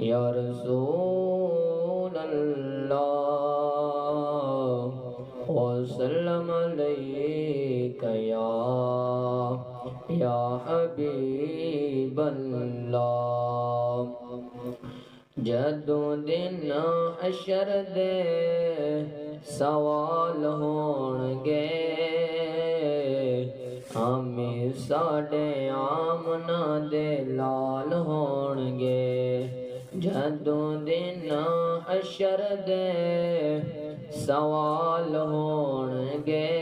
یا رسول اللہ وسلم علیک یا حبیب اللہ۔ جدوں دن حشر دے سوال ہون گے، ہمیں ساڈے آمنہ دے لال ہون گے۔ جدوں دن حشر دے سوال ہون گے،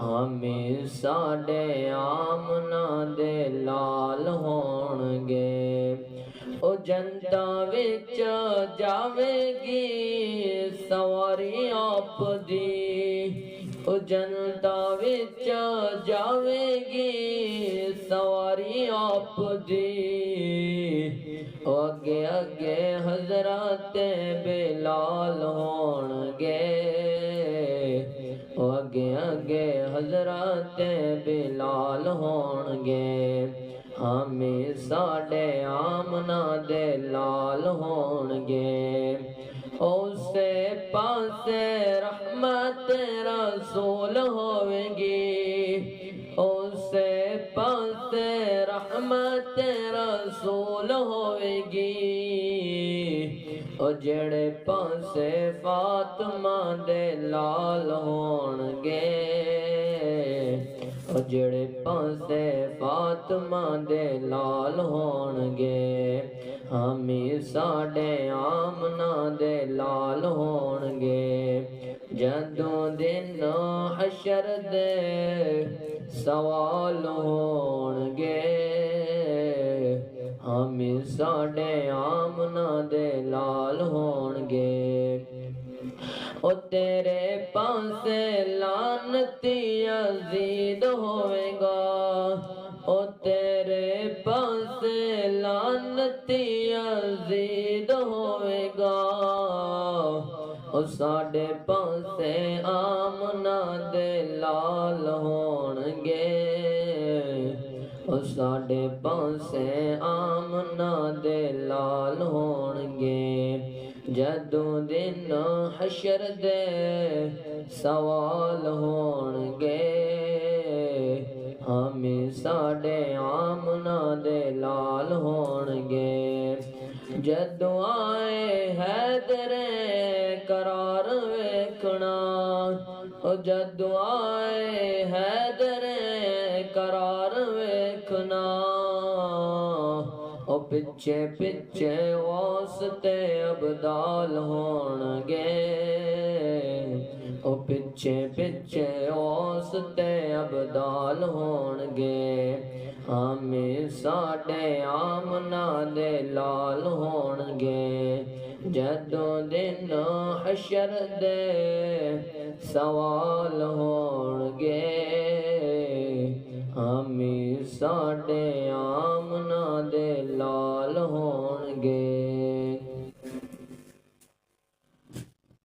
ہمیں ساڈے آمنہ دے لال ہون گے۔ او جنتا وچ جاوے گی سواری آپ دی، او جنتا وچ جاوے گی سواری آپ دی۔ او اگے اگے حضرت بلال ہون گے، او اگے اگے حضرت بلال ہون گے، ہمیں ساڈے آمنہ دے لال ہون گے۔ اسے پاسے رحمت رسول ہوے گی، اسے پاسے رحمت رسول ہوے گی۔ او جڑے پاسے فاطمہ دے لال ہون گے، او جڑے پاسے فاطمہ دے لال ہون گے، ہمیں ساڈے آمنہ دے لال ہون گے۔ جدوں دن حشر دے سوال ہون گے، ہمیں ساڈے آمنہ دے لال ہون گے۔ او تیرے پاسے لعنتی یزید ہوئے گا، او تیرے پاسے لعنتی یزید ہوئے گا۔ او ساڈے پاسے آمنہ دے لال ہون گے، او ساڈے پاسے آمنہ دے لال ہون گے۔ جدوں دن حشر دے سوال ہون گے، ہمیں ساڈے آمنہ دے لال ہون گے۔ جدوں آئے حیدر قرار ویکھنا، او جدوں آئے حیدر قرار ویکھنا، او پچھے پچھے غوث تے ابدال ہون گے، او پچھے پچھے غوث تے ابدال ہون گے، ہمیں ساڈے آمنہ دے لال ہون گے۔ جدوں دن حشر دے سوال ہون گے، ہمیں ساڈے آمنہ دے لال